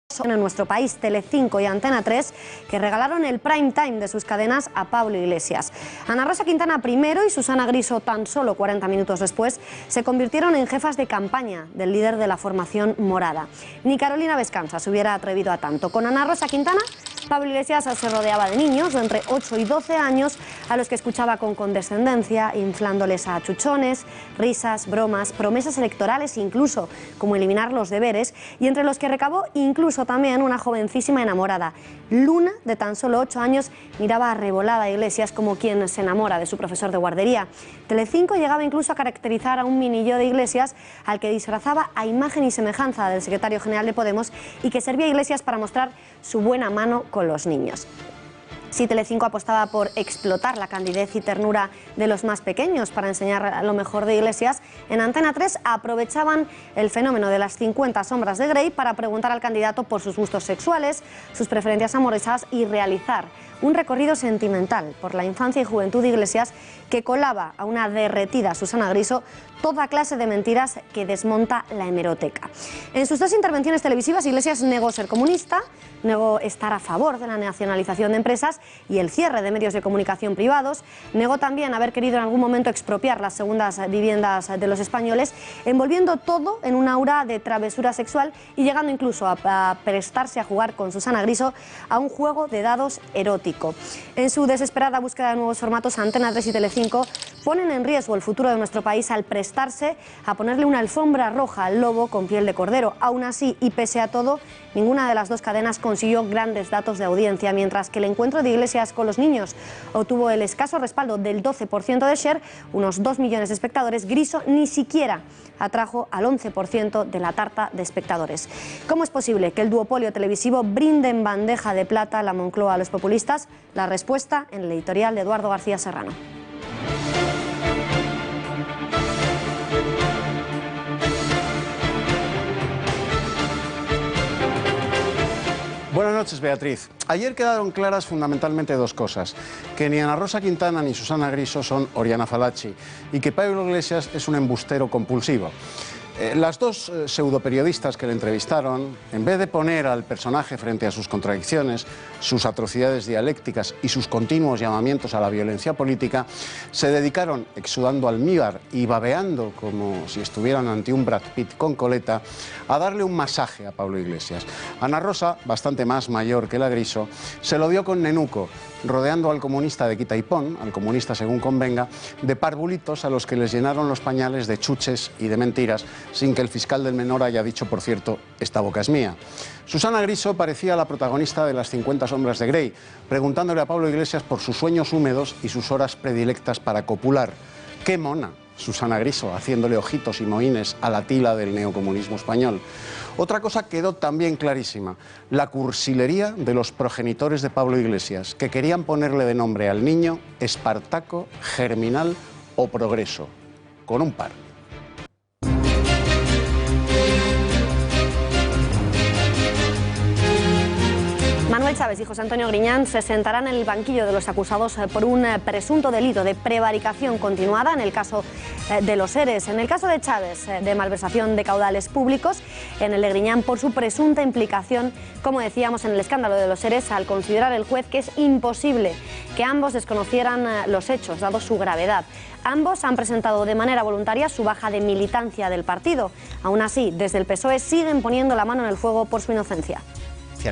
En nuestro país, Telecinco y Antena 3, que regalaron el prime time de sus cadenas a Pablo Iglesias. Ana Rosa Quintana primero y Susana Griso tan solo 40 minutos después se convirtieron en jefas de campaña del líder de la formación morada. Ni Carolina Vescanza se hubiera atrevido a tanto. Con Ana Rosa Quintana, Pablo Iglesias se rodeaba de niños de entre 8 y 12 años a los que escuchaba con condescendencia, inflándoles a chuchones, risas, bromas, promesas electorales incluso, como eliminar los deberes, y entre los que recabó incluso también una jovencísima enamorada. Luna, de tan solo 8 años, miraba arrebolada a Iglesias como quien se enamora de su profesor de guardería. Telecinco llegaba incluso a caracterizar a un minillo de Iglesias al que disfrazaba a imagen y semejanza del secretario general de Podemos y que servía a Iglesias para mostrar su buena mano con los niños. Si Telecinco apostaba por explotar la candidez y ternura de los más pequeños para enseñar lo mejor de Iglesias, en Antena 3 aprovechaban el fenómeno de las 50 sombras de Grey para preguntar al candidato por sus gustos sexuales, sus preferencias amorosas y realizar un recorrido sentimental por la infancia y juventud de Iglesias que colaba a una derretida Susana Griso toda clase de mentiras que desmonta la hemeroteca. En sus dos intervenciones televisivas, Iglesias negó ser comunista, negó estar a favor de la nacionalización de empresas y el cierre de medios de comunicación privados, negó también haber querido en algún momento expropiar las segundas viviendas de los españoles, envolviendo todo en un aura de travesura sexual y llegando incluso a prestarse a jugar con Susana Griso a un juego de dados erótico. En su desesperada búsqueda de nuevos formatos, Antena 3 y Telecinco ponen en riesgo el futuro de nuestro país al prestarse a ponerle una alfombra roja al lobo con piel de cordero. Aún así, y pese a todo, ninguna de las dos cadenas consiguió grandes datos de audiencia, mientras que el encuentro de Iglesias con los niños obtuvo el escaso respaldo del 12% de share, unos 2 millones de espectadores. Griso ni siquiera atrajo al 11% de la tarta de espectadores. ¿Cómo es posible que el duopolio televisivo brinde en bandeja de plata la Moncloa a los populistas? La respuesta en el editorial de Eduardo García Serrano. Buenas noches, Beatriz. Ayer quedaron claras fundamentalmente dos cosas: que ni Ana Rosa Quintana ni Susana Griso son Oriana Fallaci y que Pablo Iglesias es un embustero compulsivo. Las dos pseudoperiodistas que le entrevistaron, en vez de poner al personaje frente a sus contradicciones, sus atrocidades dialécticas y sus continuos llamamientos a la violencia política, se dedicaron, exudando almíbar y babeando como si estuvieran ante un Brad Pitt con coleta, a darle un masaje a Pablo Iglesias. Ana Rosa, bastante más mayor que la Griso, se lo dio con nenuco, rodeando al comunista de quita y pon, al comunista según convenga, de parvulitos a los que les llenaron los pañales de chuches y de mentiras, sin que el fiscal del menor haya dicho, por cierto, esta boca es mía. Susana Griso parecía la protagonista de las 50 sombras de Grey, preguntándole a Pablo Iglesias por sus sueños húmedos y sus horas predilectas para copular. ¡Qué mona! Susana Griso, haciéndole ojitos y mohines a la tila del neocomunismo español. Otra cosa quedó también clarísima: la cursilería de los progenitores de Pablo Iglesias, que querían ponerle de nombre al niño Espartaco, Germinal o Progreso, con un par. Manuel Chávez y José Antonio Griñán se sentarán en el banquillo de los acusados por un presunto delito de prevaricación continuada en el caso de los ERES. En el caso de Chávez, de malversación de caudales públicos; en el de Griñán, por su presunta implicación, como decíamos, en el escándalo de los ERES, al considerar el juez que es imposible que ambos desconocieran los hechos, dado su gravedad. Ambos han presentado de manera voluntaria su baja de militancia del partido. Aún así, desde el PSOE siguen poniendo la mano en el fuego por su inocencia.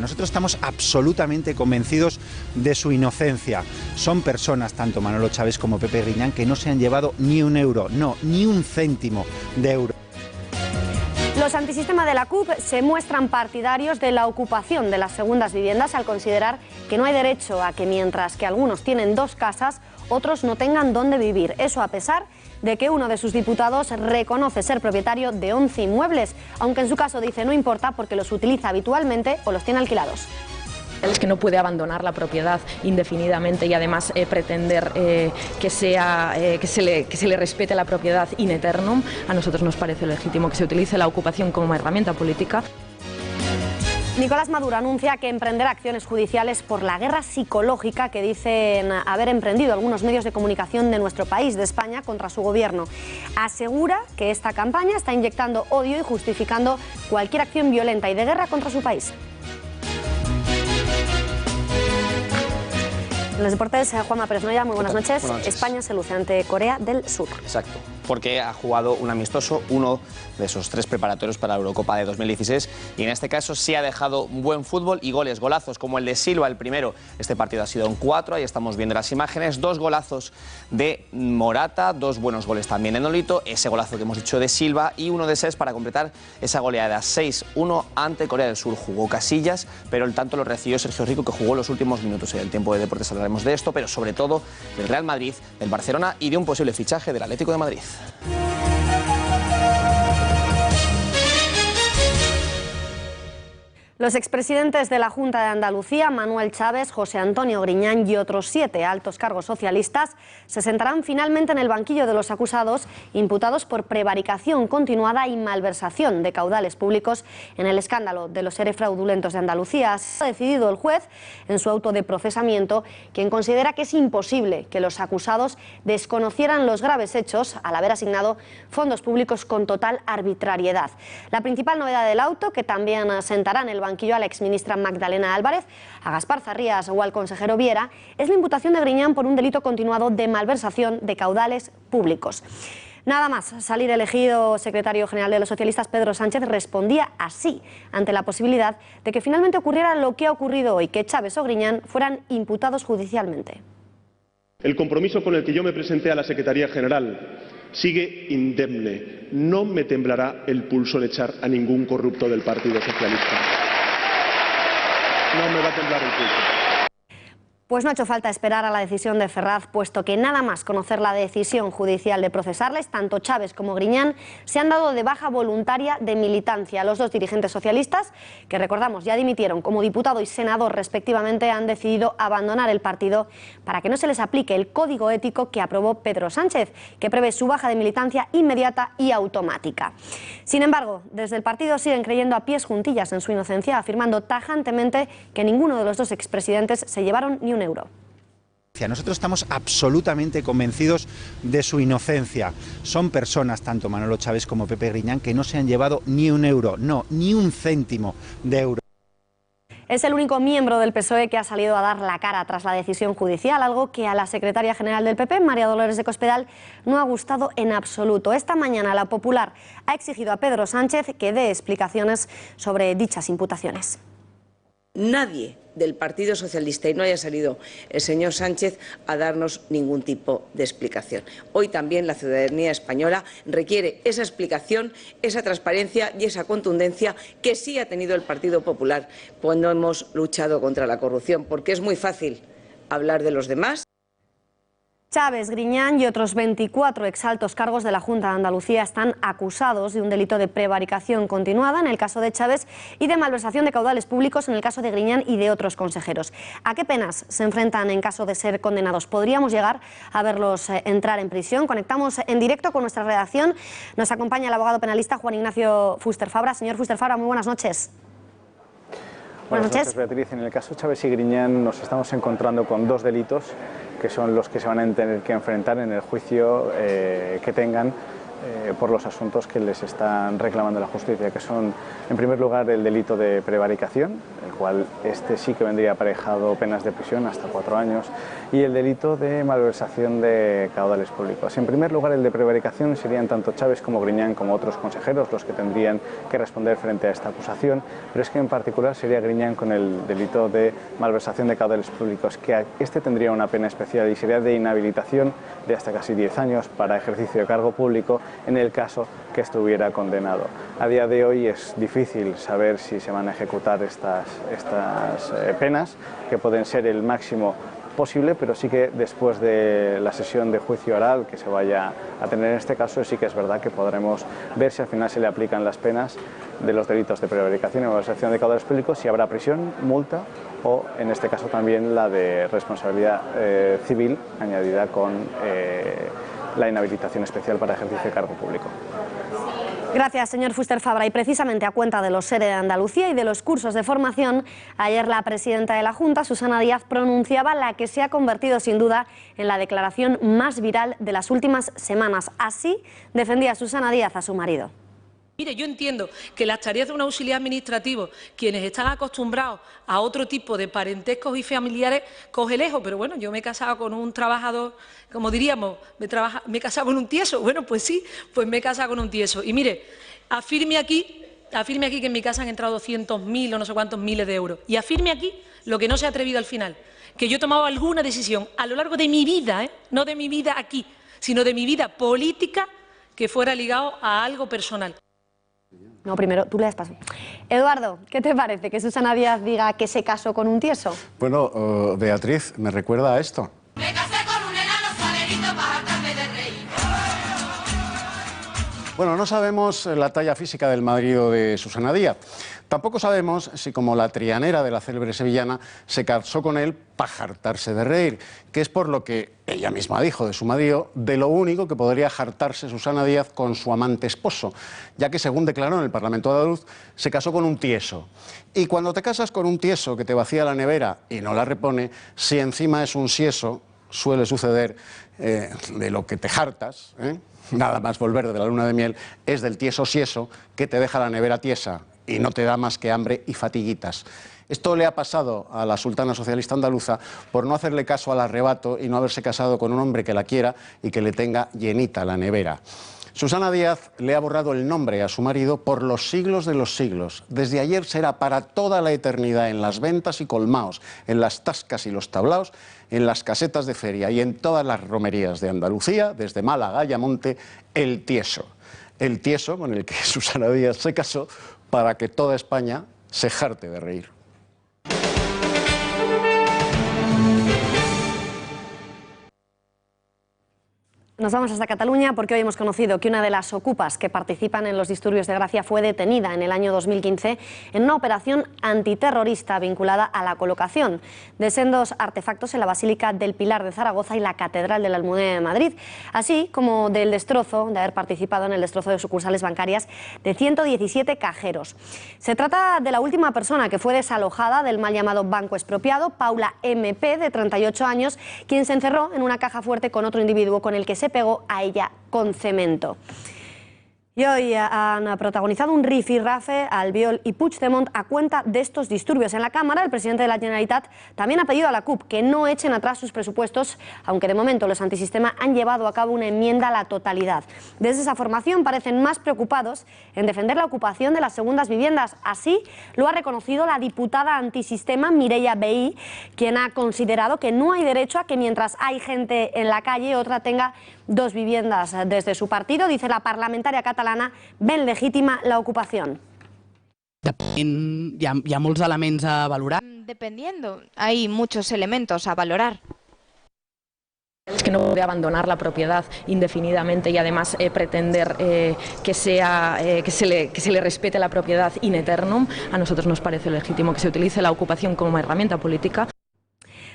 Nosotros estamos absolutamente convencidos de su inocencia. Son personas, tanto Manolo Chávez como Pepe Griñán, que no se han llevado ni un euro, no, ni un céntimo de euro. Los antisistema de la CUP se muestran partidarios de la ocupación de las segundas viviendas al considerar que no hay derecho a que, mientras que algunos tienen 2 casas, otros no tengan dónde vivir. Eso a pesar de que uno de sus diputados reconoce ser propietario de 11 inmuebles, aunque en su caso dice no importa porque los utiliza habitualmente o los tiene alquilados. Es que no puede abandonar la propiedad indefinidamente y además pretender que se le respete la propiedad in eternum. A nosotros nos parece legítimo que se utilice la ocupación como herramienta política. Nicolás Maduro anuncia que emprenderá acciones judiciales por la guerra psicológica que dicen haber emprendido algunos medios de comunicación de nuestro país, de España, contra su gobierno. Asegura que esta campaña está inyectando odio y justificando cualquier acción violenta y de guerra contra su país. En los deportes, Juanma Pérez Noya, muy buenas noches. Buenas noches. España se luce ante Corea del Sur. Exacto, porque ha jugado un amistoso, uno de esos 3 preparatorios para la Eurocopa de 2016, y en este caso sí ha dejado buen fútbol y goles, golazos como el de Silva, el primero. Este partido ha sido en 4, ahí estamos viendo las imágenes, 2 golazos de Morata, 2 buenos goles también de Nolito, ese golazo que hemos dicho de Silva y uno de Cés para completar esa goleada 6-1 ante Corea del Sur. Jugó Casillas, pero el tanto lo recibió Sergio Rico, que jugó los últimos minutos. En el tiempo de deportes hablaremos de esto, pero sobre todo del Real Madrid, del Barcelona y de un posible fichaje del Atlético de Madrid. Los expresidentes de la Junta de Andalucía, Manuel Chaves, José Antonio Griñán y otros 7 altos cargos socialistas se sentarán finalmente en el banquillo de los acusados imputados por prevaricación continuada y malversación de caudales públicos en el escándalo de los seres fraudulentos de Andalucía. Ha decidido el juez en su auto de procesamiento, quien considera que es imposible que los acusados desconocieran los graves hechos al haber asignado fondos públicos con total arbitrariedad. La principal novedad del auto, que también sentará en el banquillo a la exministra Magdalena Álvarez, a Gaspar Zarrías o al consejero Viera, es la imputación de Griñán por un delito continuado de malversación de caudales públicos. Nada más salir elegido secretario general de los socialistas, Pedro Sánchez respondía así ante la posibilidad de que finalmente ocurriera lo que ha ocurrido hoy, que Chaves o Griñán fueran imputados judicialmente. El compromiso con el que yo me presenté a la Secretaría General sigue indemne. No me temblará el pulso de echar a ningún corrupto del Partido Socialista. No me va a temblar el pulso. Pues no ha hecho falta esperar a la decisión de Ferraz, puesto que nada más conocer la decisión judicial de procesarles, tanto Chaves como Griñán se han dado de baja voluntaria de militancia. Los 2 dirigentes socialistas, que recordamos ya dimitieron como diputado y senador respectivamente, han decidido abandonar el partido para que no se les aplique el código ético que aprobó Pedro Sánchez, que prevé su baja de militancia inmediata y automática. Sin embargo, desde el partido siguen creyendo a pies juntillas en su inocencia, afirmando tajantemente que ninguno de los 2 expresidentes se llevaron ni un euro. Nosotros estamos absolutamente convencidos de su inocencia. Son personas, tanto Manolo Chaves como Pepe Griñán, que no se han llevado ni un euro, no, ni un céntimo de euro. Es el único miembro del PSOE que ha salido a dar la cara tras la decisión judicial, algo que a la secretaria general del PP, María Dolores de Cospedal, no ha gustado en absoluto. Esta mañana la Popular ha exigido a Pedro Sánchez que dé explicaciones sobre dichas imputaciones. Nadie del Partido Socialista, y no haya salido el señor Sánchez a darnos ningún tipo de explicación. Hoy también la ciudadanía española requiere esa explicación, esa transparencia y esa contundencia que sí ha tenido el Partido Popular cuando hemos luchado contra la corrupción, porque es muy fácil hablar de los demás. Chaves, Griñán y otros 24 exaltos cargos de la Junta de Andalucía están acusados de un delito de prevaricación continuada en el caso de Chaves y de malversación de caudales públicos en el caso de Griñán y de otros consejeros. ¿A qué penas se enfrentan en caso de ser condenados? ¿Podríamos llegar a verlos entrar en prisión? Conectamos en directo con nuestra redacción. Nos acompaña el abogado penalista Juan Ignacio Fuster Fabra. Señor Fuster Fabra, muy buenas noches. Buenas noches, Beatriz. En el caso Chaves y Griñán nos estamos encontrando con 2 delitos que son los que se van a tener que enfrentar en el juicio que tengan por los asuntos que les están reclamando la justicia, que son, en primer lugar, el delito de prevaricación, el cual sí que vendría aparejado penas de prisión hasta 4 años, y el delito de malversación de caudales públicos. En primer lugar, el de prevaricación serían tanto Chaves como Griñán como otros consejeros los que tendrían que responder frente a esta acusación, pero es que en particular sería Griñán con el delito de malversación de caudales públicos, que tendría una pena especial y sería de inhabilitación de hasta casi 10 años para ejercicio de cargo público en el caso que estuviera condenado. A día de hoy es difícil saber si se van a ejecutar estas penas, que pueden ser el máximo posible, pero sí que después de la sesión de juicio oral que se vaya a tener en este caso, sí que es verdad que podremos ver si al final se le aplican las penas de los delitos de prevaricación y malversación de caudales públicos, si habrá prisión, multa o, en este caso, también la de responsabilidad civil añadida con la inhabilitación especial para ejercicio de cargo público. Gracias, señor Fuster Fabra. Y precisamente a cuenta de los SERE de Andalucía y de los cursos de formación, ayer la presidenta de la Junta, Susana Díaz, pronunciaba la que se ha convertido sin duda en la declaración más viral de las últimas semanas. Así defendía Susana Díaz a su marido. Mire, yo entiendo que las tareas de un auxiliar administrativo, quienes están acostumbrados a otro tipo de parentescos y familiares, coge lejos, pero bueno, yo me he casado con un trabajador, como diríamos, me he casado con un tieso. Bueno, pues sí, pues me he casado con un tieso. Y mire, afirme aquí que en mi casa han entrado 200.000 o no sé cuántos miles de euros. Y afirme aquí lo que no se ha atrevido al final, que yo he tomado alguna decisión a lo largo de mi vida, no de mi vida aquí, sino de mi vida política, que fuera ligado a algo personal. No, primero, tú le das paso. Eduardo, ¿qué te parece que Susana Díaz diga que se casó con un tieso? Bueno, Beatriz, me recuerda a esto. Me casé con un enano salerito para hartarme de reír. Bueno, no sabemos la talla física del marido de Susana Díaz. Tampoco sabemos si, como la trianera de la célebre sevillana, se casó con él para hartarse de reír, que es por lo que ella misma dijo de su marido, de lo único que podría hartarse Susana Díaz con su amante esposo, ya que, según declaró en el Parlamento andaluz, se casó con un tieso. Y cuando te casas con un tieso que te vacía la nevera y no la repone, si encima es un sieso, suele suceder de lo que te hartas, nada más volver de la luna de miel, es del tieso sieso que te deja la nevera tiesa y no te da más que hambre y fatiguitas. Esto le ha pasado a la sultana socialista andaluza por no hacerle caso al arrebato y no haberse casado con un hombre que la quiera y que le tenga llenita la nevera. Susana Díaz le ha borrado el nombre a su marido por los siglos de los siglos. Desde ayer será para toda la eternidad en las ventas y colmaos, en las tascas y los tablaos, en las casetas de feria y en todas las romerías de Andalucía, desde Málaga a Ayamonte, el tieso. El tieso con el que Susana Díaz se casó para que toda España se jarte de reír. Nos vamos hasta Cataluña porque hoy hemos conocido que una de las ocupas que participan en los disturbios de Gracia fue detenida en el año 2015 en una operación antiterrorista vinculada a la colocación de sendos artefactos en la Basílica del Pilar de Zaragoza y la Catedral de la Almudena de Madrid, así como del destrozo, de haber participado en el destrozo de sucursales bancarias de 117 cajeros. Se trata de la última persona que fue desalojada del mal llamado banco expropiado, Paula MP, de 38 años, quien se encerró en una caja fuerte con otro individuo con el que se pegó a ella con cemento. Y hoy han protagonizado un rifirrafe Albiol y Puigdemont a cuenta de estos disturbios. En la Cámara, el presidente de la Generalitat también ha pedido a la CUP que no echen atrás sus presupuestos, aunque de momento los antisistema han llevado a cabo una enmienda a la totalidad. Desde esa formación parecen más preocupados en defender la ocupación de las segundas viviendas. Así lo ha reconocido la diputada antisistema Mireia Vehí, quien ha considerado que no hay derecho a que mientras hay gente en la calle otra tenga dos viviendas. Desde su partido, dice la parlamentaria catalana, ven legítima la ocupación. Hi ha molts elements a valorar. Dependiendo, hay muchos elementos a valorar. Es que no puede abandonar la propiedad indefinidamente y además pretender que se le respete la propiedad in eternum. A nosotros nos parece legítimo que se utilice la ocupación como herramienta política.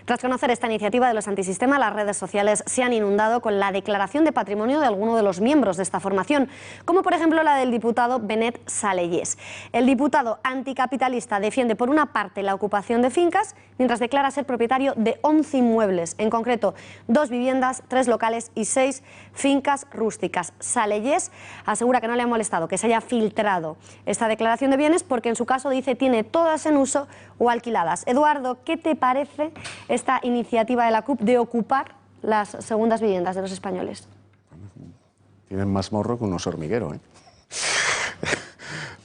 Tras conocer esta iniciativa de los antisistema, las redes sociales se han inundado con la declaración de patrimonio de alguno de los miembros de esta formación, como por ejemplo la del diputado Benet Salellés. El diputado anticapitalista defiende por una parte la ocupación de fincas, mientras declara ser propietario de 11 inmuebles, en concreto 2 viviendas, 3 locales y 6 fincas rústicas. Salellés asegura que no le ha molestado que se haya filtrado esta declaración de bienes porque en su caso dice tiene todas en uso o alquiladas. Eduardo, ¿qué te parece esta iniciativa de la CUP de ocupar las segundas viviendas de los españoles? Tienen más morro que unos hormigueros, ¿eh?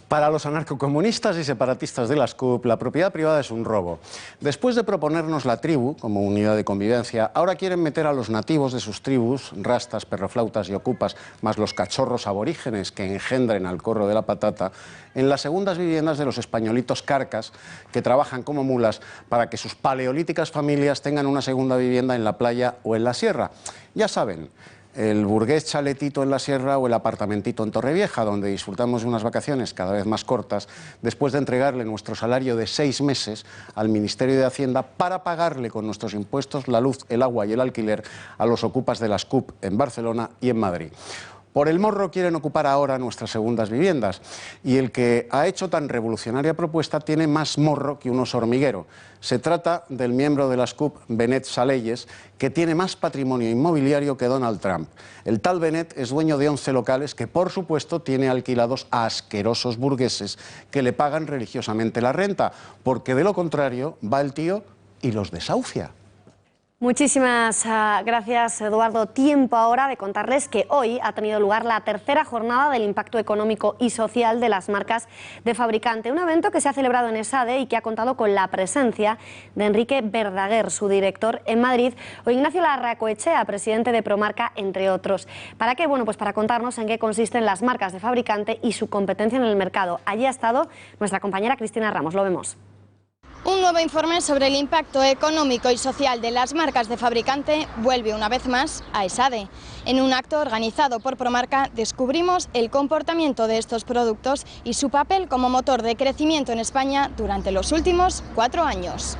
Para los anarcocomunistas y separatistas de las CUP, la propiedad privada es un robo. Después de proponernos la tribu como unidad de convivencia, ahora quieren meter a los nativos de sus tribus, rastas, perroflautas y ocupas, más los cachorros aborígenes que engendren al corro de la patata, en las segundas viviendas de los españolitos carcas que trabajan como mulas para que sus paleolíticas familias tengan una segunda vivienda en la playa o en la sierra. Ya saben, el burgués chaletito en la sierra o el apartamentito en Torrevieja, donde disfrutamos de unas vacaciones cada vez más cortas, después de entregarle nuestro salario de 6 meses al Ministerio de Hacienda para pagarle con nuestros impuestos la luz, el agua y el alquiler a los ocupas de las CUP en Barcelona y en Madrid. Por el morro quieren ocupar ahora nuestras segundas viviendas y el que ha hecho tan revolucionaria propuesta tiene más morro que un oso hormiguero. Se trata del miembro de la SCUP, Benet Saleyes, que tiene más patrimonio inmobiliario que Donald Trump. El tal Benet es dueño de 11 locales que, por supuesto, tiene alquilados a asquerosos burgueses que le pagan religiosamente la renta, porque de lo contrario va el tío y los desahucia. Muchísimas gracias, Eduardo. Tiempo ahora de contarles que hoy ha tenido lugar la tercera jornada del impacto económico y social de las marcas de fabricante, un evento que se ha celebrado en ESADE y que ha contado con la presencia de Enrique Verdaguer, su director en Madrid, o Ignacio Larracoechea, presidente de Promarca, entre otros. ¿Para qué? Bueno, pues para contarnos en qué consisten las marcas de fabricante y su competencia en el mercado. Allí ha estado nuestra compañera Cristina Ramos. Lo vemos. Un nuevo informe sobre el impacto económico y social de las marcas de fabricante vuelve una vez más a ESADE. En un acto organizado por Promarca descubrimos el comportamiento de estos productos y su papel como motor de crecimiento en España durante los últimos 4 años.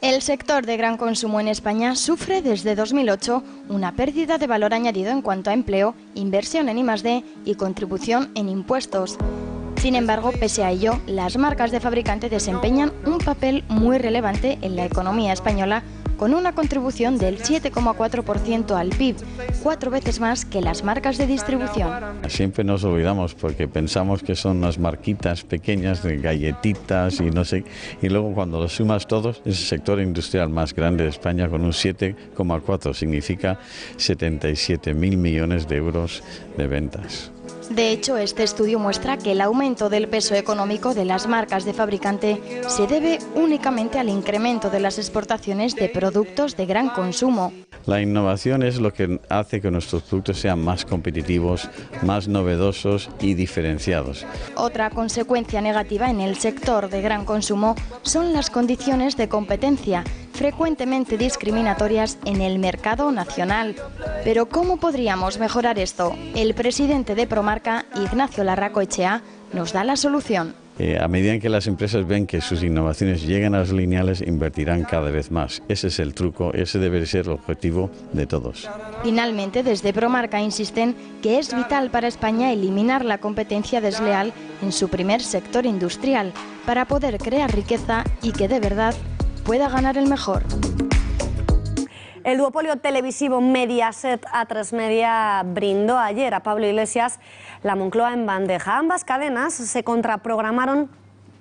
El sector de gran consumo en España sufre desde 2008 una pérdida de valor añadido en cuanto a empleo, inversión en I+D y contribución en impuestos. Sin embargo, pese a ello, las marcas de fabricante desempeñan un papel muy relevante en la economía española, con una contribución del 7,4% al PIB, 4 veces más que las marcas de distribución. Siempre nos olvidamos porque pensamos que son unas marquitas pequeñas de galletitas y no sé, y luego cuando lo sumas todos, es el sector industrial más grande de España con un 7,4, significa 77.000 millones de euros de ventas. De hecho, este estudio muestra que el aumento del peso económico de las marcas de fabricante se debe únicamente al incremento de las exportaciones de productos de gran consumo. La innovación es lo que hace que nuestros productos sean más competitivos, más novedosos y diferenciados. Otra consecuencia negativa en el sector de gran consumo son las condiciones de competencia, frecuentemente discriminatorias en el mercado nacional. Pero ¿cómo podríamos mejorar esto? El presidente de Promarca, Ignacio Larracoechea, nos da la solución. A medida en que las empresas ven que sus innovaciones llegan a las lineales, invertirán cada vez más. Ese es el truco, ese debe ser el objetivo de todos. Finalmente, desde Promarca insisten que es vital para España eliminar la competencia desleal en su primer sector industrial para poder crear riqueza y que de verdad pueda ganar el mejor. El duopolio televisivo Mediaset A3 Media brindó ayer a Pablo Iglesias la Moncloa en bandeja. Ambas cadenas se contraprogramaron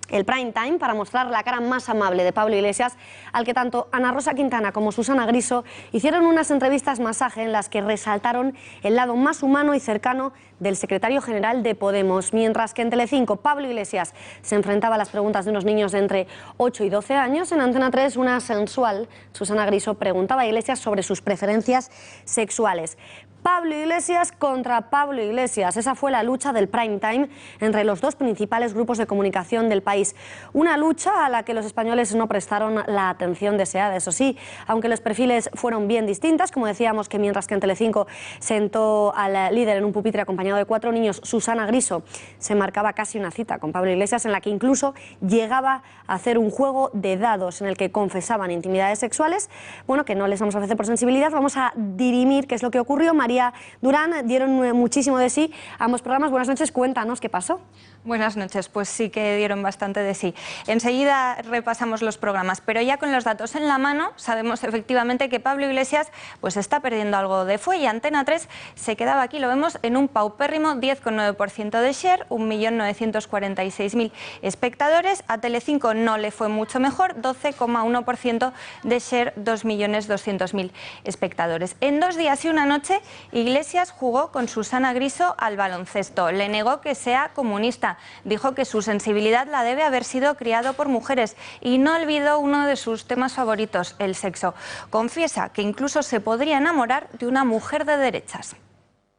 el prime time para mostrar la cara más amable de Pablo Iglesias, al que tanto Ana Rosa Quintana como Susana Griso hicieron unas entrevistas masaje en las que resaltaron el lado más humano y cercano del secretario general de Podemos, mientras que en Telecinco Pablo Iglesias se enfrentaba a las preguntas de unos niños de entre 8 y 12 años. En Antena 3, una sensual Susana Griso preguntaba a Iglesias sobre sus preferencias sexuales. Pablo Iglesias contra Pablo Iglesias. Esa fue la lucha del prime time entre los dos principales grupos de comunicación del país. Una lucha a la que los españoles no prestaron la atención deseada, eso sí, aunque los perfiles fueron bien distintas. Como decíamos, que mientras que en Telecinco sentó al líder en un pupitre acompañado de 4 niños, Susana Griso se marcaba casi una cita con Pablo Iglesias en la que incluso llegaba a hacer un juego de dados en el que confesaban intimidades sexuales. Bueno, que no les vamos a ofrecer por sensibilidad, vamos a dirimir qué es lo que ocurrió. María Durán, dieron muchísimo de sí ambos programas. Buenas noches, cuéntanos qué pasó. Buenas noches, pues sí que dieron bastante de sí. Enseguida repasamos los programas, pero ya con los datos en la mano sabemos efectivamente que Pablo Iglesias pues está perdiendo algo de fuelle. Antena 3 se quedaba aquí, lo vemos, en un paupérrimo 10,9% de share, 1.946.000 espectadores. A Telecinco no le fue mucho mejor, 12,1% de share, 2.200.000 espectadores. En 2 días y una noche, Iglesias jugó con Susana Griso al baloncesto. Le negó que sea comunista. Dijo que su sensibilidad la debe haber sido criado por mujeres y no olvidó uno de sus temas favoritos, el sexo. Confiesa que incluso se podría enamorar de una mujer de derechas.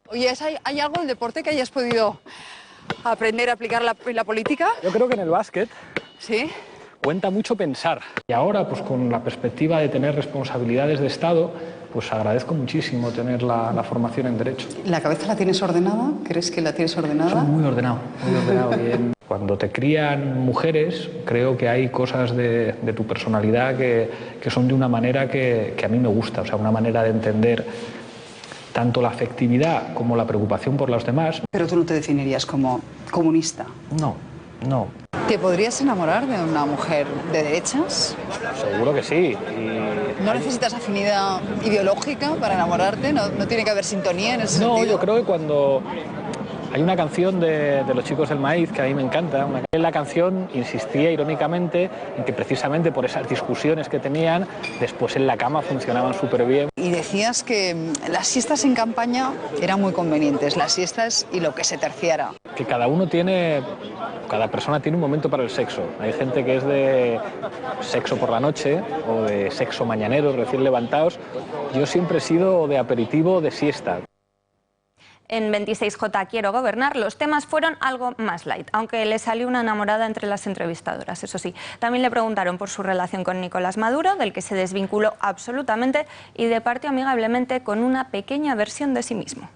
Oye, ¿hay algo en el deporte que hayas podido aprender a aplicar en la política? Yo creo que en el básquet ¿sí? Cuenta mucho pensar. Y ahora, pues con la perspectiva de tener responsabilidades de Estado, pues agradezco muchísimo tener la formación en Derecho. ¿La cabeza la tienes ordenada? ¿Crees que la tienes ordenada? Soy muy ordenado, muy ordenado. Bien. Cuando te crían mujeres, creo que hay cosas de tu personalidad que son de una manera que a mí me gusta, o sea, una manera de entender tanto la afectividad como la preocupación por los demás. Pero tú no te definirías como comunista. No, no. ¿Te podrías enamorar de una mujer de derechas? Seguro que sí. ¿No necesitas afinidad ideológica para enamorarte? ¿No tiene que haber sintonía en ese sentido? No, yo creo que cuando... Hay una canción de Los Chicos del Maíz que a mí me encanta. La canción insistía irónicamente en que precisamente por esas discusiones que tenían, después en la cama funcionaban súper bien. Y decías que las siestas en campaña eran muy convenientes, las siestas y lo que se terciara. Que cada persona tiene un momento para el sexo. Hay gente que es de sexo por la noche o de sexo mañanero, recién levantados. Yo siempre he sido de aperitivo o de siesta. En 26J Quiero Gobernar los temas fueron algo más light, aunque le salió una enamorada entre las entrevistadoras, eso sí. También le preguntaron por su relación con Nicolás Maduro, del que se desvinculó absolutamente y departió amigablemente con una pequeña versión de sí mismo.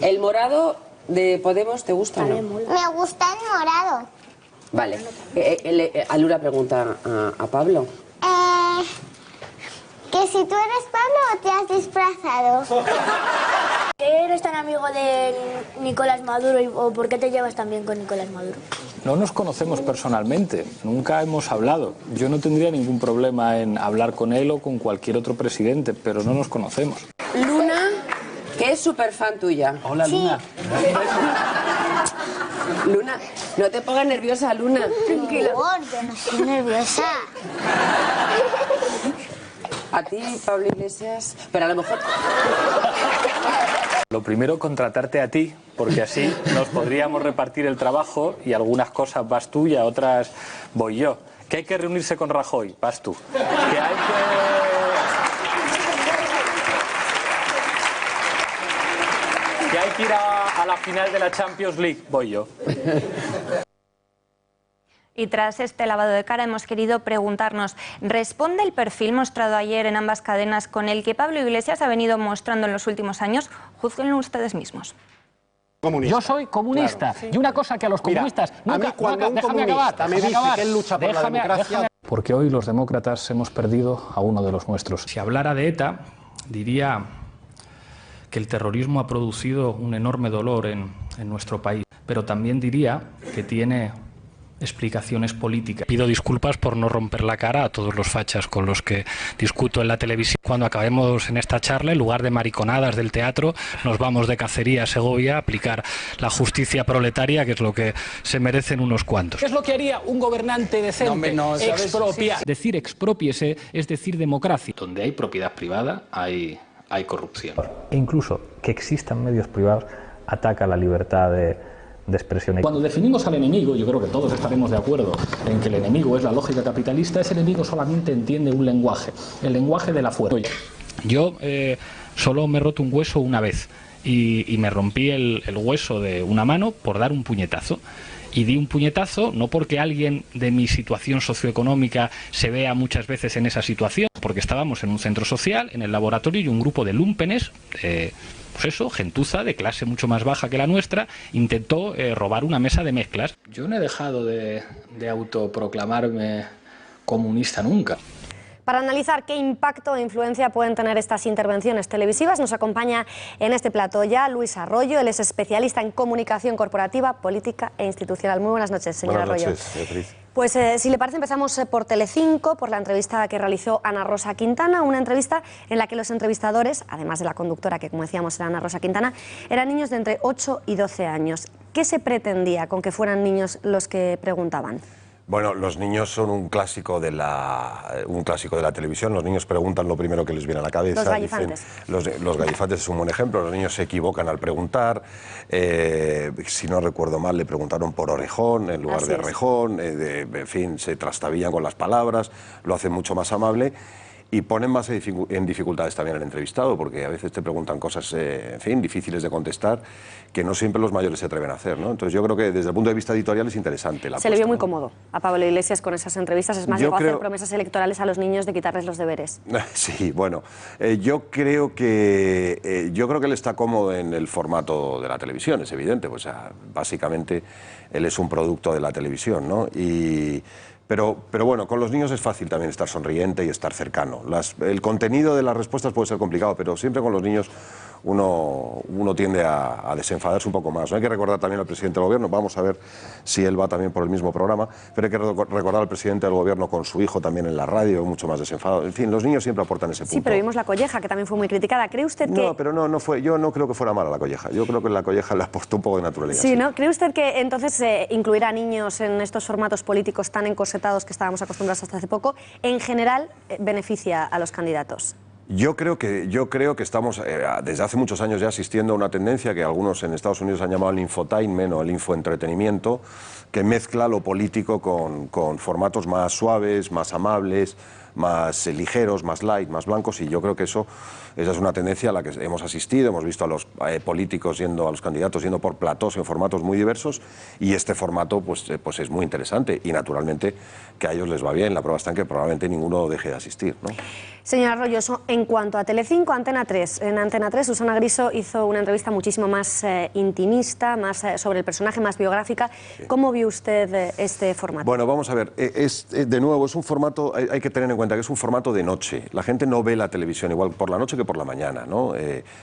¿El morado de Podemos te gusta o no? Me gusta el morado. Vale. Alura pregunta a Pablo. Que si tú eres Pablo o te has disfrazado. ¿Qué eres tan amigo de Nicolás Maduro o por qué te llevas tan bien con Nicolás Maduro? No nos conocemos personalmente, nunca hemos hablado. Yo no tendría ningún problema en hablar con él o con cualquier otro presidente, pero no nos conocemos. Luna, que es súper fan tuya. Hola, Luna. Luna, no te pongas nerviosa, Luna. Tranquila. Yo no estoy nerviosa. A ti, Pablo Iglesias, pero a lo mejor... Lo primero, contratarte a ti, porque así nos podríamos repartir el trabajo y algunas cosas vas tú y a otras voy yo. Que hay que reunirse con Rajoy, vas tú. Que hay que ir a la final de la Champions League, voy yo. Y tras este lavado de cara hemos querido preguntarnos, ¿responde el perfil mostrado ayer en ambas cadenas con el que Pablo Iglesias ha venido mostrando en los últimos años? Júzguenlo ustedes mismos. Comunista. Yo soy comunista. Claro. Y una cosa que a los comunistas... Mira, nunca, a mí cuando un comunista me dice que él lucha por la democracia... Porque hoy los demócratas hemos perdido a uno de los nuestros. Si hablara de ETA, diría que el terrorismo ha producido un enorme dolor en nuestro país. Pero también diría que tiene explicaciones políticas. Pido disculpas por no romper la cara a todos los fachas con los que discuto en la televisión. Cuando acabemos en esta charla, en lugar de mariconadas del teatro, nos vamos de cacería a Segovia a aplicar la justicia proletaria, que es lo que se merecen unos cuantos. ¿Qué es lo que haría un gobernante decente? Expropiar. Sí. Decir exprópiese es decir democracia. Donde hay propiedad privada hay corrupción. E incluso que existan medios privados ataca la libertad de expresión. Cuando definimos al enemigo, yo creo que todos estaremos de acuerdo en que el enemigo es la lógica capitalista, ese enemigo solamente entiende un lenguaje, el lenguaje de la fuerza. Yo solo me he roto un hueso una vez y me rompí el hueso de una mano por dar un puñetazo. Y di un puñetazo no porque alguien de mi situación socioeconómica se vea muchas veces en esa situación, porque estábamos en un centro social, en el laboratorio, y un grupo de lúmpenes, pues eso, gentuza de clase mucho más baja que la nuestra, intentó robar una mesa de mezclas. Yo no he dejado de autoproclamarme comunista nunca. Para analizar qué impacto e influencia pueden tener estas intervenciones televisivas, nos acompaña en este plató ya Luis Arroyo. Él es especialista en comunicación corporativa, política e institucional. Muy buenas noches, señor Arroyo. Buenas noches, Beatriz. Pues si le parece empezamos por Telecinco, por la entrevista que realizó Ana Rosa Quintana, una entrevista en la que los entrevistadores, además de la conductora que como decíamos era Ana Rosa Quintana, eran niños de entre 8 y 12 años. ¿Qué se pretendía con que fueran niños los que preguntaban? Bueno, los niños son un clásico de la televisión. Los niños preguntan lo primero que les viene a la cabeza. Los gallifantes. Los gallifantes es un buen ejemplo. Los niños se equivocan al preguntar. Si no recuerdo mal, le preguntaron por orejón en lugar de rejón. En fin, se trastabillan con las palabras. Lo hacen mucho más amable. Y ponen más en dificultades también al entrevistado, porque a veces te preguntan cosas, en fin, difíciles de contestar, que no siempre los mayores se atreven a hacer, ¿no? Entonces yo creo que desde el punto de vista editorial es interesante la apuesta. Se le vio muy cómodo a Pablo Iglesias con esas entrevistas. Es más, llegó a hacer promesas electorales a los niños de quitarles los deberes. Sí, bueno, yo creo que él está cómodo en el formato de la televisión, es evidente. O sea, básicamente él es un producto de la televisión, ¿no? Pero bueno, con los niños es fácil también estar sonriente y estar cercano. El contenido de las respuestas puede ser complicado, pero siempre con los niños uno tiende a desenfadarse un poco más, ¿no? Hay que recordar también al presidente del gobierno, vamos a ver si él va también por el mismo programa, pero hay que recordar al presidente del gobierno con su hijo también en la radio, mucho más desenfadado. En fin, los niños siempre aportan ese punto. Sí, pero vimos La Colleja, que también fue muy criticada. ¿Cree usted que...? No, pero no fue, yo no creo que fuera mala La Colleja. Yo creo que La Colleja le aportó un poco de naturalidad. Sí, ¿no? ¿Cree usted que entonces incluir a niños en estos formatos políticos tan encorsetados que estábamos acostumbrados hasta hace poco, en general, beneficia a los candidatos? Yo creo que estamos desde hace muchos años ya asistiendo a una tendencia que algunos en Estados Unidos han llamado el infotainment o el infoentretenimiento, que mezcla lo político con formatos más suaves, más amables, más ligeros, más light, más blancos, y yo creo que esa es una tendencia a la que hemos asistido. Hemos visto a los políticos a los candidatos yendo por platós en formatos muy diversos, y este formato pues es muy interesante, y naturalmente que a ellos les va bien. La prueba está en que probablemente ninguno deje de asistir, ¿no? Señora Arroyo, en cuanto a Telecinco, Antena 3, en Antena 3 Susana Griso hizo una entrevista muchísimo más intimista, más sobre el personaje, más biográfica. Sí. ¿Cómo vio usted este formato? Bueno, vamos a ver, de nuevo, es un formato, hay que tener en cuenta que es un formato de noche. La gente no ve la televisión igual por la noche que por la mañana, ¿no?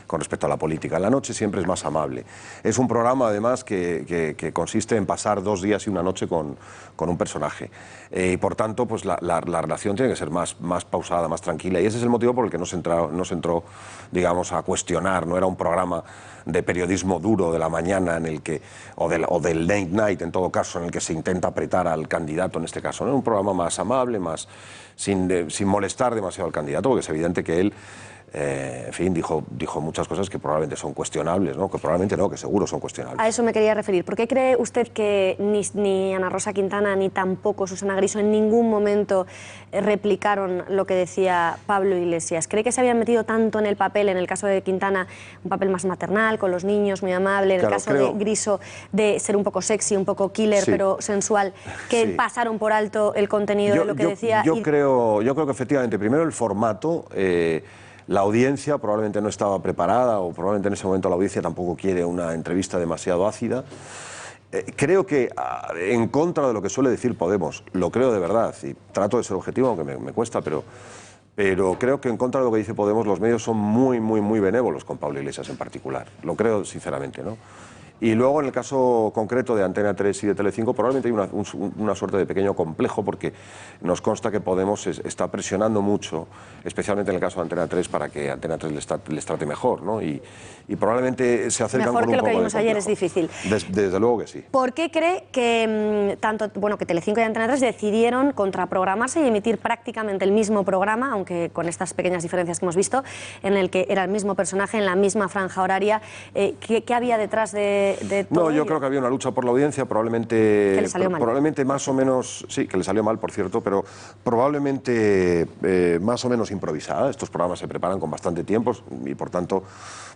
Con respecto a la política. La noche siempre es más amable. Es un programa, además, que consiste en pasar 2 días y una noche con un personaje. Y por tanto, pues la relación tiene que ser más pausada, más tranquila. Y ese es el motivo por el que no se entró, digamos, a cuestionar. No era un programa de periodismo duro de la mañana en el que, o del late night, en todo caso, en el que se intenta apretar al candidato, en este caso, ¿no? Un programa más amable, más sin molestar demasiado al candidato, porque es evidente que él, en fin, dijo muchas cosas que probablemente son cuestionables, ¿no? Que probablemente no, que seguro son cuestionables. A eso me quería referir. ¿Por qué cree usted que ni Ana Rosa Quintana ni tampoco Susana Griso en ningún momento replicaron lo que decía Pablo Iglesias? ¿Cree que se habían metido tanto en el papel, en el caso de Quintana, un papel más maternal, con los niños, muy amable, en el caso de Griso, de ser un poco sexy, un poco killer, sí, pero sensual, que pasaron por alto el contenido de lo que decía? Yo creo que efectivamente, primero el formato... La audiencia probablemente no estaba preparada, o probablemente en ese momento la audiencia tampoco quiere una entrevista demasiado ácida. Creo que en contra de lo que suele decir Podemos, lo creo de verdad, y trato de ser objetivo, aunque me cuesta, pero creo que en contra de lo que dice Podemos, los medios son muy benévolos con Pablo Iglesias en particular. Lo creo sinceramente, ¿no? Y luego, en el caso concreto de Antena 3 y de Telecinco, probablemente hay una suerte de pequeño complejo, porque nos consta que Podemos está presionando mucho, especialmente en el caso de Antena 3, para que Antena 3 les trate mejor, ¿no? Y probablemente se acercan mejor con un poco de Mejor que lo que vimos ayer es difícil. Desde luego que sí. ¿Por qué cree que que Telecinco y Antena 3 decidieron contraprogramarse y emitir prácticamente el mismo programa, aunque con estas pequeñas diferencias que hemos visto, en el que era el mismo personaje, en la misma franja horaria? ¿Qué había detrás de todo yo creo que había una lucha por la audiencia, probablemente... Que le salió mal. Probablemente más o menos... Sí, que le salió mal, por cierto, pero probablemente más o menos improvisada. Estos programas se preparan con bastante tiempo y, por tanto,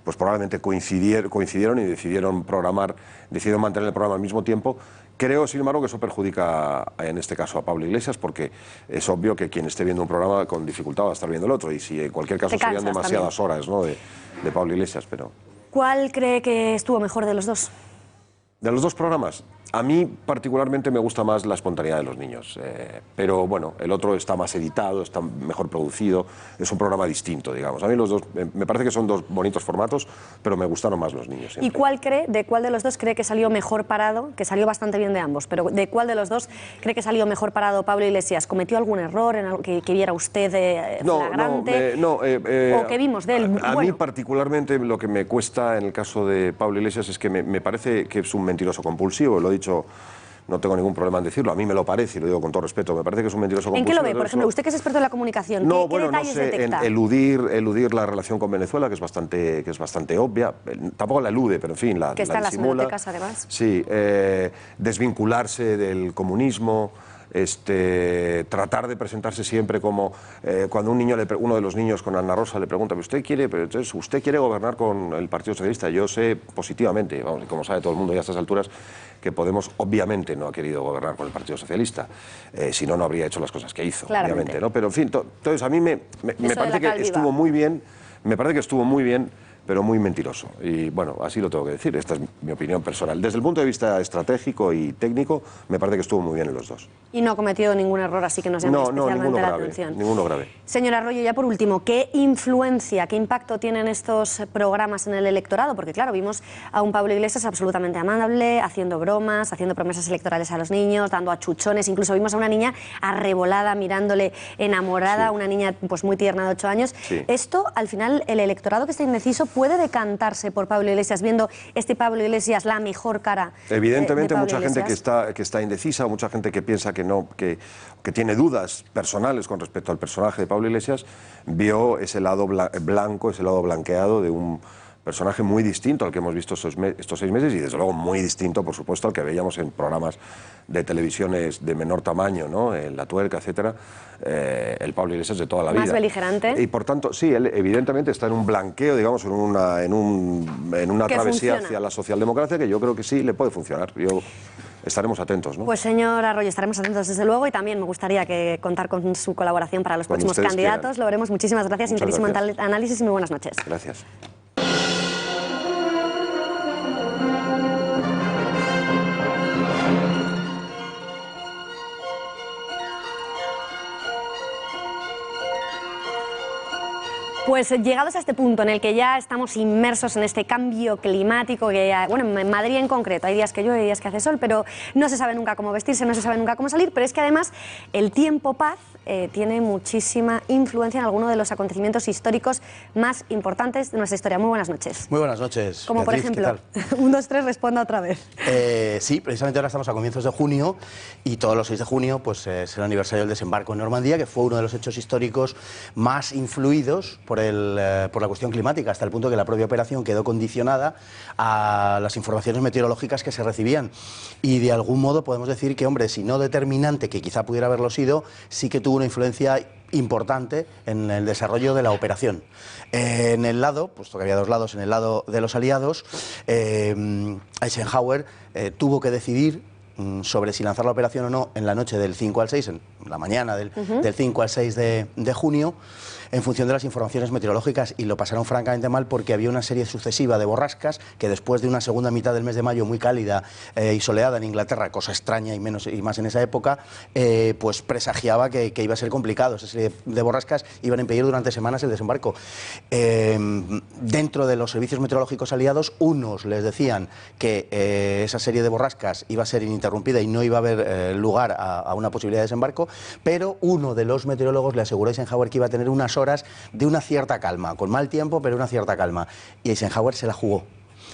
pues probablemente coincidieron y decidieron mantener el programa al mismo tiempo. Creo, sin embargo, que eso perjudica, en este caso, a Pablo Iglesias, porque es obvio que quien esté viendo un programa con dificultad va a estar viendo el otro, y si en cualquier caso serían demasiadas horas, ¿no?, de Pablo Iglesias, pero... ¿Cuál cree que estuvo mejor de los dos? De los dos programas, a mí particularmente me gusta más la espontaneidad de los niños, pero bueno, el otro está más editado, está mejor producido, es un programa distinto, digamos. A mí los dos, me parece que son dos bonitos formatos, pero me gustaron más los niños siempre. ¿Y de cuál de los dos cree que salió mejor parado? Que salió bastante bien de ambos, pero ¿de cuál de los dos cree que salió mejor parado Pablo Iglesias? ¿Cometió algún error en algo que viera usted flagrante? ¿O que vimos de él? A mí particularmente lo que me cuesta en el caso de Pablo Iglesias es que me parece que es un mentiroso compulsivo, lo he dicho, no tengo ningún problema en decirlo, a mí me lo parece, y lo digo con todo respeto, me parece que es un mentiroso compulsivo. ¿En qué lo ve? Por ejemplo, usted que es experto en la comunicación, ¿qué detalles detecta? Eludir la relación con Venezuela, que es bastante obvia, tampoco la elude, pero en fin, la disimula. Que está en las hemerotecas, además. Sí, desvincularse del comunismo, tratar de presentarse siempre como cuando uno de los niños con Ana Rosa le pregunta, ¿usted quiere gobernar con el Partido Socialista? Yo sé positivamente, vamos, como sabe todo el mundo ya a estas alturas, que Podemos obviamente no ha querido gobernar con el Partido Socialista, si no, no habría hecho las cosas que hizo, obviamente, ¿no? Pero en fin, entonces a mí me parece que estuvo muy bien, pero muy mentiroso. Y bueno, así lo tengo que decir, esta es mi opinión personal. Desde el punto de vista estratégico y técnico, me parece que estuvo muy bien en los dos. Y no ha cometido ningún error, así que nos llama especialmente la atención. Ninguno grave. Señor Arroyo, ya por último, ¿qué influencia, qué impacto tienen estos programas en el electorado? Porque claro, vimos a un Pablo Iglesias absolutamente amable, haciendo bromas, haciendo promesas electorales a los niños, dando achuchones, incluso vimos a una niña arrebolada, mirándole enamorada, una niña pues muy tierna de 8 años. Esto, al final, el electorado que está indeciso puede decantarse por Pablo Iglesias, viendo este Pablo Iglesias la mejor cara. Evidentemente, de mucha Pablo gente Iglesias. que está indecisa, mucha gente que piensa que no, que tiene dudas personales con respecto al personaje de Pablo Iglesias, vio ese lado blanco, ese lado blanqueado de un personaje muy distinto al que hemos visto estos 6 meses y desde luego muy distinto, por supuesto, al que veíamos en programas de televisiones de menor tamaño, ¿no? En La Tuerca, etcétera, el Pablo Iglesias de toda la vida. Más beligerante. Y por tanto, sí, él evidentemente está en un blanqueo, digamos, en una travesía hacia la socialdemocracia que yo creo que sí le puede funcionar. Estaremos atentos, ¿no? Pues señor Arroyo, estaremos atentos desde luego y también me gustaría contar con su colaboración para los próximos candidatos. Quieran. Lo veremos. Muchísimas gracias. Interesísimo análisis y muy buenas noches. Gracias. Pues llegados a este punto en el que ya estamos inmersos en este cambio climático, que ya, bueno, en Madrid en concreto, hay días que llueve, hay días que hace sol, pero no se sabe nunca cómo vestirse, no se sabe nunca cómo salir, pero es que además el tiempo paz tiene muchísima influencia en alguno de los acontecimientos históricos más importantes de nuestra historia. Muy buenas noches. Muy buenas noches. Como Beatriz, por ejemplo, 1, 2, 3, responda otra vez. Sí, precisamente ahora estamos a comienzos de junio y todos los 6 de junio pues, es el aniversario del desembarco en Normandía, que fue uno de los hechos históricos más influidos por la cuestión climática, hasta el punto que la propia operación quedó condicionada a las informaciones meteorológicas que se recibían. Y de algún modo podemos decir que, hombre, si no determinante, que quizá pudiera haberlo sido, sí que tuvo una influencia importante en el desarrollo de la operación. En el lado, puesto que había 2 lados, en el lado de los aliados, Eisenhower tuvo que decidir sobre si lanzar la operación o no en la noche del 5 al 6, en la mañana del 5 al 6 de junio, en función de las informaciones meteorológicas, y lo pasaron francamente mal porque había una serie sucesiva de borrascas que después de una segunda mitad del mes de mayo muy cálida y soleada en Inglaterra, cosa extraña y más en esa época, pues presagiaba que iba a ser complicado. Esa serie de borrascas iban a impedir durante semanas el desembarco. Dentro de los servicios meteorológicos aliados, unos les decían que esa serie de borrascas iba a ser ininterrumpida y no iba a haber lugar a una posibilidad de desembarco, pero uno de los meteorólogos le aseguró a Eisenhower que iba a tener unas horas de una cierta calma, con mal tiempo, pero una cierta calma. Y Eisenhower se la jugó.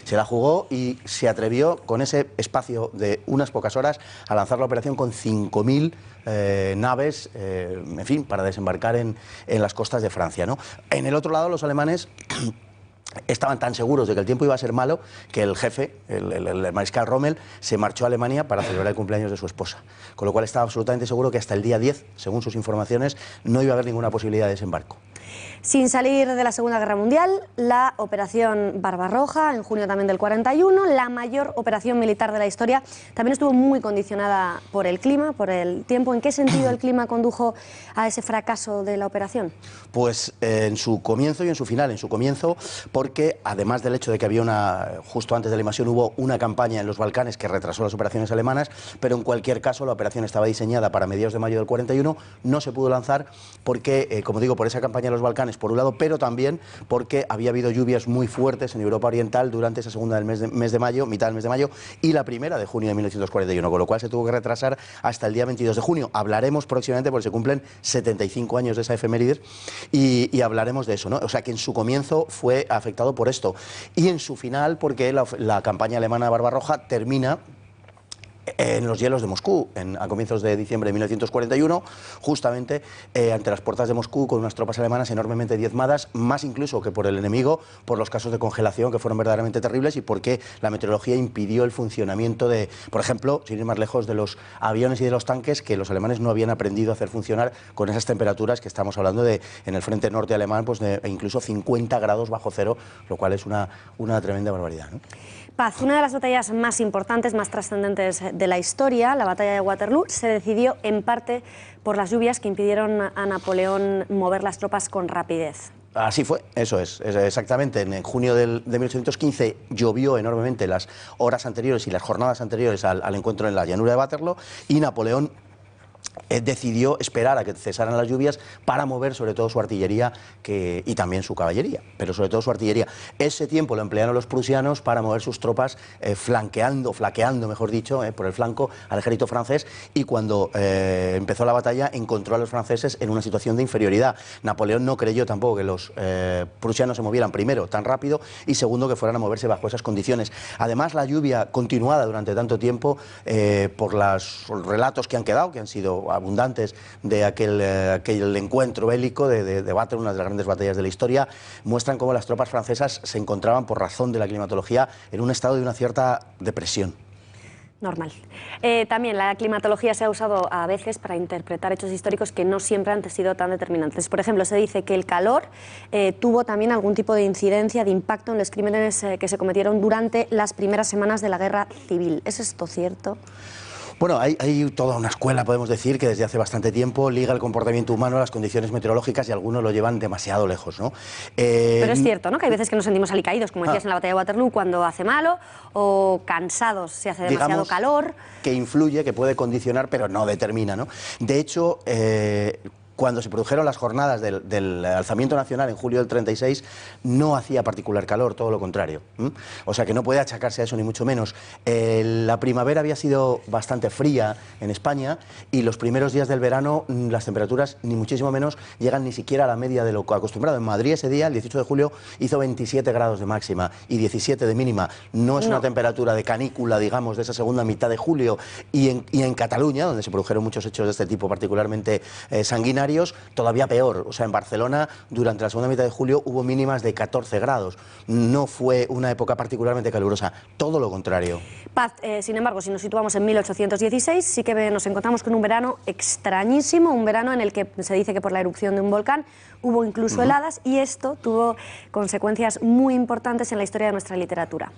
Se la jugó y se atrevió, con ese espacio de unas pocas horas, a lanzar la operación con 5.000 naves, en fin, para desembarcar en las costas de Francia, ¿no? En el otro lado, los alemanes estaban tan seguros de que el tiempo iba a ser malo que el jefe, el mariscal Rommel, se marchó a Alemania para celebrar el cumpleaños de su esposa. Con lo cual estaba absolutamente seguro que hasta el día 10, según sus informaciones, no iba a haber ninguna posibilidad de desembarco. Sin salir de la Segunda Guerra Mundial, la Operación Barbarroja, en junio también del 41, la mayor operación militar de la historia, también estuvo muy condicionada por el clima, por el tiempo. ¿En qué sentido el clima condujo a ese fracaso de la operación? Pues en su comienzo y en su final. En su comienzo, porque además del hecho de que había justo antes de la invasión hubo una campaña en los Balcanes que retrasó las operaciones alemanas, pero en cualquier caso la operación estaba diseñada para mediados de mayo del 41, no se pudo lanzar porque, como digo, por esa campaña en los Balcanes, por un lado, pero también porque había habido lluvias muy fuertes en Europa Oriental durante esa segunda del mes de mayo, mitad del mes de mayo, y la primera de junio de 1941, con lo cual se tuvo que retrasar hasta el día 22 de junio. Hablaremos próximamente, porque se cumplen 75 años de esa efeméride, y hablaremos de eso, ¿no? O sea que en su comienzo fue afectado por esto, y en su final porque la campaña alemana de Barbarroja termina en los hielos de Moscú, a comienzos de diciembre de 1941, justamente ante las puertas de Moscú, con unas tropas alemanas enormemente diezmadas, más incluso que por el enemigo, por los casos de congelación que fueron verdaderamente terribles y porque la meteorología impidió el funcionamiento de, por ejemplo, sin ir más lejos, de los aviones y de los tanques que los alemanes no habían aprendido a hacer funcionar con esas temperaturas que estamos hablando de, en el frente norte alemán, pues de incluso 50 grados bajo cero, lo cual es una tremenda barbaridad, ¿no? Paz, una de las batallas más importantes, más trascendentes de la historia, la batalla de Waterloo, se decidió en parte por las lluvias que impidieron a Napoleón mover las tropas con rapidez. Así fue, eso es exactamente. En junio de 1815 llovió enormemente las horas anteriores y las jornadas anteriores al encuentro en la llanura de Waterloo, y Napoleón decidió esperar a que cesaran las lluvias para mover sobre todo su artillería y también su caballería, pero sobre todo su artillería. Ese tiempo lo emplearon los prusianos para mover sus tropas flaqueando, mejor dicho, por el flanco al ejército francés, y cuando empezó la batalla encontró a los franceses en una situación de inferioridad. Napoleón no creyó tampoco que los prusianos se movieran, primero, tan rápido, y segundo, que fueran a moverse bajo esas condiciones. Además, la lluvia continuada durante tanto tiempo, por los relatos que han quedado, que han sido abundantes de aquel encuentro bélico de Waterloo, una de las grandes batallas de la historia, muestran cómo las tropas francesas se encontraban, por razón de la climatología, en un estado de una cierta depresión. Normal. También la climatología se ha usado a veces para interpretar hechos históricos que no siempre han sido tan determinantes. Por ejemplo, se dice que el calor tuvo también algún tipo de incidencia, de impacto en los crímenes que se cometieron durante las primeras semanas de la Guerra Civil. ¿Es esto cierto? Bueno, hay toda una escuela, podemos decir, que desde hace bastante tiempo liga el comportamiento humano a las condiciones meteorológicas, y algunos lo llevan demasiado lejos, ¿no? Pero es cierto, ¿no?, que hay veces que nos sentimos alicaídos, como decías en la batalla de Waterloo, cuando hace malo, o cansados si hace demasiado calor. Que influye, que puede condicionar, pero no determina, ¿no? De hecho, cuando se produjeron las jornadas del alzamiento nacional en julio del 36, no hacía particular calor, todo lo contrario. O sea que no puede achacarse a eso, ni mucho menos. La primavera había sido bastante fría en España, y los primeros días del verano las temperaturas, ni muchísimo menos, llegan ni siquiera a la media de lo acostumbrado. En Madrid ese día, el 18 de julio, hizo 27 grados de máxima y 17 de mínima. No es una temperatura de canícula, digamos, de esa segunda mitad de julio. Y en Cataluña, donde se produjeron muchos hechos de este tipo particularmente sanguinarios, todavía peor. O sea, en Barcelona, durante la segunda mitad de julio, hubo mínimas de 14 grados. No fue una época particularmente calurosa, todo lo contrario. Paz, sin embargo, si nos situamos en 1816, sí que nos encontramos con un verano extrañísimo, un verano en el que se dice que por la erupción de un volcán hubo incluso heladas, y esto tuvo consecuencias muy importantes en la historia de nuestra literatura.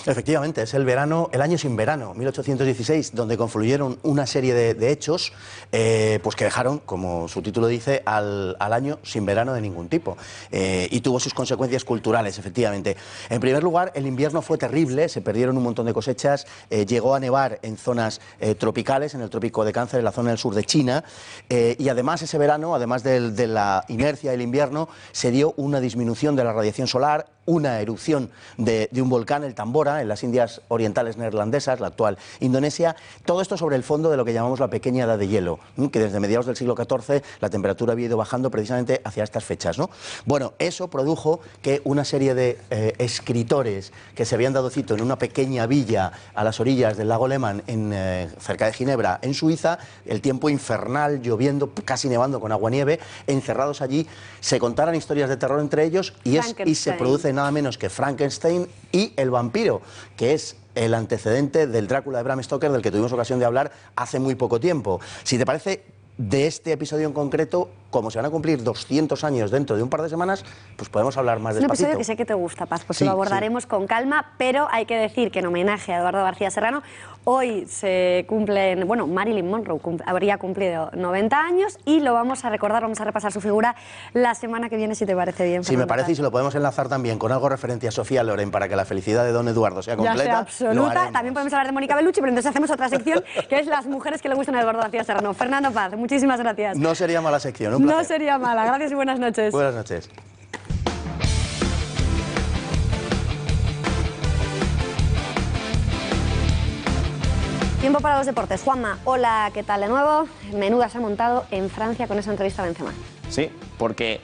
Efectivamente, es el año sin verano, 1816, donde confluyeron una serie de hechos pues que dejaron, como su título dice, al año sin verano de ningún tipo, y tuvo sus consecuencias culturales, efectivamente. En primer lugar, el invierno fue terrible, se perdieron un montón de cosechas, llegó a nevar en zonas tropicales, en el trópico de Cáncer, en la zona del sur de China, y además ese verano, además de la inercia del invierno, se dio una disminución de la radiación solar, una erupción de un volcán, el Tambora, en las Indias Orientales Neerlandesas, la actual Indonesia. Todo esto sobre el fondo de lo que llamamos la pequeña edad de hielo, que desde mediados del siglo XIV la temperatura había ido bajando precisamente hacia estas fechas, ¿no? Bueno, eso produjo que una serie de escritores que se habían dado cito en una pequeña villa a las orillas del lago Lemán, cerca de Ginebra, en Suiza, el tiempo infernal, lloviendo, casi nevando con agua-nieve, encerrados allí, se contaran historias de terror entre ellos, y se produce nada menos que Frankenstein y el vampiro, que es el antecedente del Drácula de Bram Stoker, del que tuvimos ocasión de hablar hace muy poco tiempo. Si te parece, de este episodio en concreto, como se van a cumplir 200 años dentro de un par de semanas, pues podemos hablar más despacito. Es un episodio que sé que te gusta, Paz, pues sí, lo abordaremos con calma, pero hay que decir que en homenaje a Eduardo García Serrano, hoy se cumplen, bueno, Marilyn Monroe habría cumplido 90 años, y lo vamos a recordar, vamos a repasar su figura la semana que viene, si te parece bien. Sí, me parece, y si lo podemos enlazar también con algo referente a Sofía Loren, para que la felicidad de don Eduardo sea completa. Ya sea absoluta. También podemos hablar de Mónica Bellucci, pero entonces hacemos otra sección, que es las mujeres que le gustan a Eduardo García Serrano. Fernando Paz, muchísimas gracias. No sería mala sección, un placer. No sería mala. Gracias y buenas noches. Buenas noches. Tiempo para los deportes. Juanma, hola, ¿qué tal de nuevo? Menuda se ha montado en Francia con esa entrevista a Benzema. Sí, porque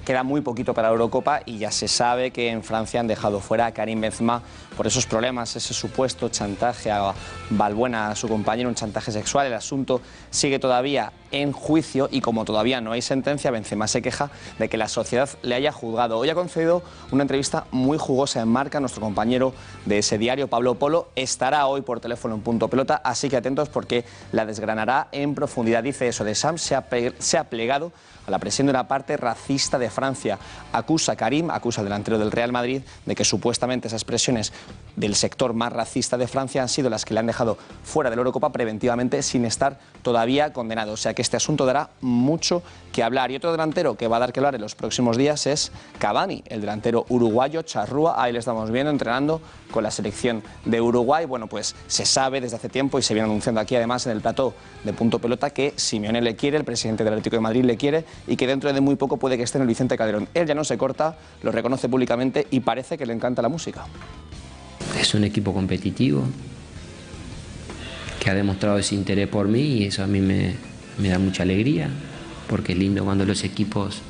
queda muy poquito para la Eurocopa y ya se sabe que en Francia han dejado fuera a Karim Benzema por esos problemas, ese supuesto chantaje a Valbuena, a su compañero, un chantaje sexual. El asunto sigue todavía en juicio y como todavía no hay sentencia, Benzema se queja de que la sociedad le haya juzgado. Hoy ha concedido una entrevista muy jugosa en Marca, nuestro compañero de ese diario, Pablo Polo, estará hoy por teléfono en Punto Pelota, así que atentos porque la desgranará en profundidad. Dice eso, de Sam se ha plegado a la presión de una parte racista de Francia. Francia acusa a Karim, acusa al delantero del Real Madrid, de que supuestamente esas presiones del sector más racista de Francia han sido las que le han dejado fuera de la Eurocopa preventivamente sin estar todavía condenado. O sea que este asunto dará mucho que hablar. Y otro delantero que va a dar que hablar en los próximos días es Cavani, el delantero uruguayo, charrúa. Ahí le estamos viendo entrenando con la selección de Uruguay. Bueno, pues se sabe desde hace tiempo y se viene anunciando aquí además en el plató de Punto Pelota que Simeone le quiere, el presidente del Atlético de Madrid le quiere y que dentro de muy poco puede que esté en el Vicente Calderón. Él ya no se corta, lo reconoce públicamente y parece que le encanta la música. Es un equipo competitivo que ha demostrado ese interés por mí y eso a mí me da mucha alegría, porque es lindo cuando los equipos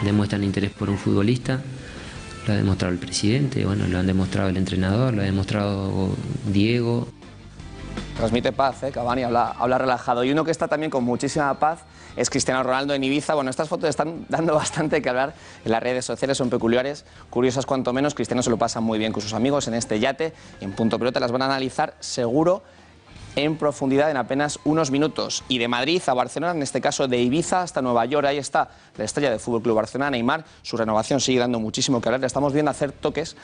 demuestran interés por un futbolista. Lo ha demostrado el presidente, bueno, lo han demostrado el entrenador, lo ha demostrado Diego. Transmite paz, Cavani habla relajado. Y uno que está también con muchísima paz es Cristiano Ronaldo en Ibiza. Bueno, estas fotos están dando bastante que hablar en las redes sociales, son peculiares, curiosas cuanto menos. Cristiano se lo pasa muy bien con sus amigos en este yate. En Punto Pelota las van a analizar seguro en profundidad en apenas unos minutos. Y de Madrid a Barcelona, en este caso de Ibiza hasta Nueva York, ahí está la estrella del FC Barcelona, Neymar. Su renovación sigue dando muchísimo que hablar. Le estamos viendo hacer toques,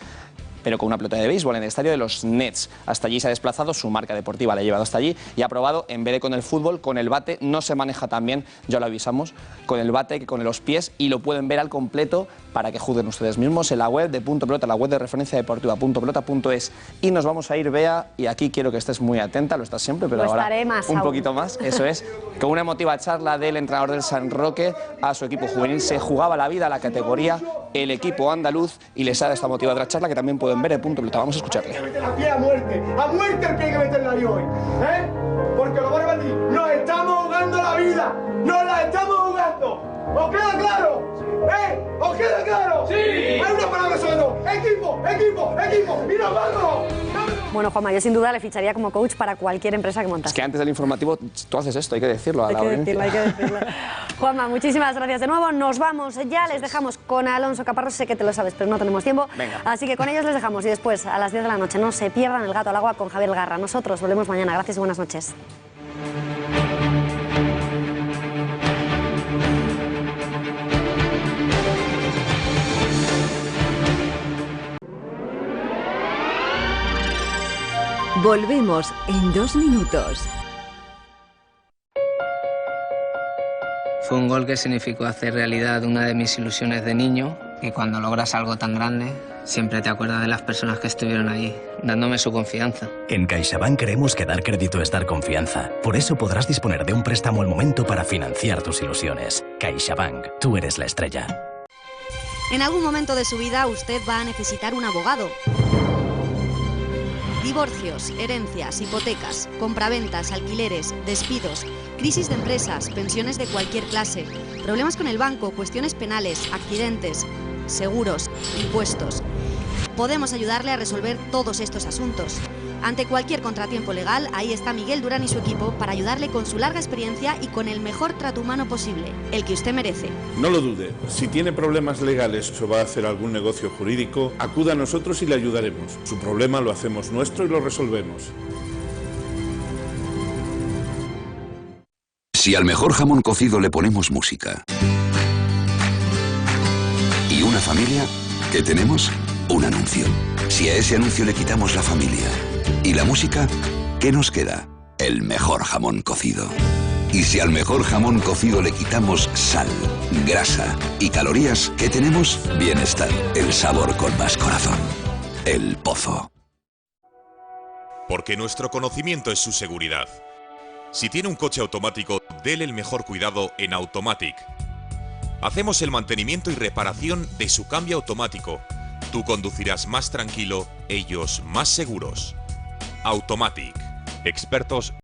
pero con una pelota de béisbol en el estadio de los Nets. Hasta allí se ha desplazado, su marca deportiva le ha llevado hasta allí y ha probado, en vez de con el fútbol, con el bate. No se maneja tan bien, ya lo avisamos, con el bate que con los pies, y lo pueden ver al completo para que juzguen ustedes mismos en la web de Punto Pelota, la web de referencia deportiva, puntopelota.es. Y nos vamos a ir, Bea, y aquí quiero que estés muy atenta, lo estás siempre, pero ahora un poquito más, eso es, con una emotiva charla del entrenador del San Roque a su equipo juvenil. Se jugaba la vida, la categoría, el equipo andaluz, y les ha dado esta motivadora charla que también pueden ver en Punto Pelota. Vamos a escucharle. A muerte el que hay que meterla ahí hoy, porque lo voy a decir, nos estamos jugando la vida, nos la estamos jugando. ¿Os queda claro? ¿Os queda claro? ¡Sí! Hay una palabra solo. Equipo, equipo, equipo. ¡Y nos vamos! Bueno, Juanma, yo sin duda le ficharía como coach para cualquier empresa que montase. Es que antes del informativo tú haces esto, hay que decirlo a la audiencia. Hay que decirlo. Juanma, muchísimas gracias de nuevo. Nos vamos ya, les dejamos con Alonso Caparrós. Sé que te lo sabes, pero no tenemos tiempo. Venga. Así que con ellos les dejamos y después, a las 10 de la noche, no se pierdan El Gato al Agua con Javier Garra. Nosotros volvemos mañana. Gracias y buenas noches. Volvemos en 2 minutos. Fue un gol que significó hacer realidad una de mis ilusiones de niño, y cuando logras algo tan grande, siempre te acuerdas de las personas que estuvieron allí, dándome su confianza. En CaixaBank creemos que dar crédito es dar confianza. Por eso podrás disponer de un préstamo al momento para financiar tus ilusiones. CaixaBank, tú eres la estrella. En algún momento de su vida usted va a necesitar un abogado. Divorcios, herencias, hipotecas, compraventas, alquileres, despidos, crisis de empresas, pensiones de cualquier clase, problemas con el banco, cuestiones penales, accidentes, seguros, impuestos. Podemos ayudarle a resolver todos estos asuntos. Ante cualquier contratiempo legal, ahí está Miguel Durán y su equipo para ayudarle con su larga experiencia y con el mejor trato humano posible, el que usted merece. No lo dude, si tiene problemas legales o va a hacer algún negocio jurídico, acuda a nosotros y le ayudaremos. Su problema lo hacemos nuestro y lo resolvemos. Si al mejor jamón cocido le ponemos música y una familia, ¿qué tenemos? Un anuncio. Si a ese anuncio le quitamos la familia y la música, ¿qué nos queda? El mejor jamón cocido. Y si al mejor jamón cocido le quitamos sal, grasa y calorías, ¿qué tenemos? Bienestar. El sabor con más corazón. El Pozo. Porque nuestro conocimiento es su seguridad. Si tiene un coche automático, déle el mejor cuidado en Automatic. Hacemos el mantenimiento y reparación de su cambio automático. Tú conducirás más tranquilo, ellos más seguros. Automatic. Expertos